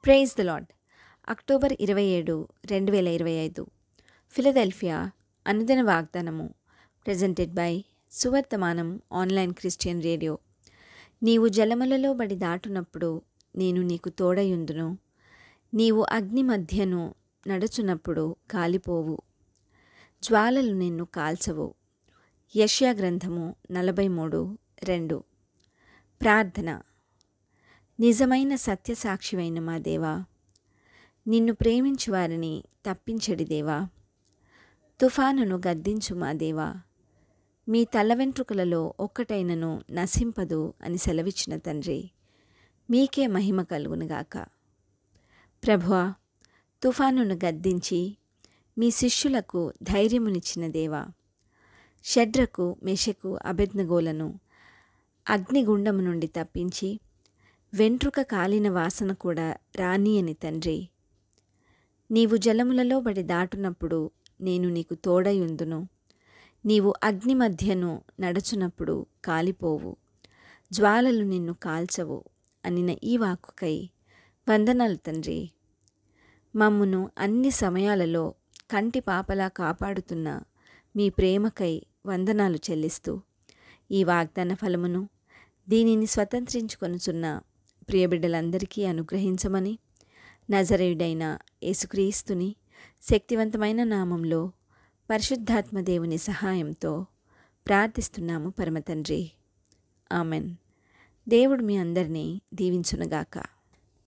Praise the lord. October 27, 2025 Philadelphia అనుదిన వాగ్దానము presented by Suvarthamanam online Christian radio. నీవు జలములలో బడి దాటునప్పుడు నేను నీకు తోడయుందును, నీవు అగ్ని మధ్యను నడుచునప్పుడు కాలిపోవు, జ్వాలలు నిన్ను కాల్చవు. యెషయా గ్రంథము 43:2. ప్రార్థన. నిజమైన సత్యసాక్షివైన మా దేవా, నిన్ను ప్రేమించు వారిని తప్పించడి దేవా, తుఫానును గద్దించు మా దేవా, మీ తల వెంట్రుకలలో ఒక్కటైనను నశింపదు అని సెలవిచ్చిన తండ్రి, మీకే మహిమ కలుగునుగాక. ప్రభువా, తుఫానును గద్దించి మీ శిష్యులకు ధైర్యమునిచ్చిన దేవా, షడ్రకు, మెషకు, అబేద్నెగోలను అగ్నిగుండము నుండి తప్పించి వెంట్రుక కాలిన వాసన కూడా రానియని తండ్రి, నీవు జలములలో బడి దాటునప్పుడు నేను నీకు తోడయుందును, నీవు అగ్ని మధ్యను నడుచునప్పుడు కాలిపోవు, జ్వాలలు నిన్ను కాల్చవు అనిన ఈ వాక్కుకై వందనాలు తండ్రి. మమ్మును అన్ని సమయాలలో కంటి పాపలా కాపాడుతున్న మీ ప్రేమకై వందనాలు చెల్లిస్తూ ఈ వాగ్దాన ఫలమును దీనిని స్వతంత్రించుకొనుచున్న ప్రియబిడ్డలందరికీ అనుగ్రహించమని నజరేయుడైన యేసుక్రీస్తుని శక్తివంతమైన నామంలో పరిశుద్ధాత్మ దేవుని సహాయంతో ప్రార్థిస్తున్నాము పరమతండ్రి. ఆమెన్. దేవుడు మీ అందరినీ దీవించునుగాక.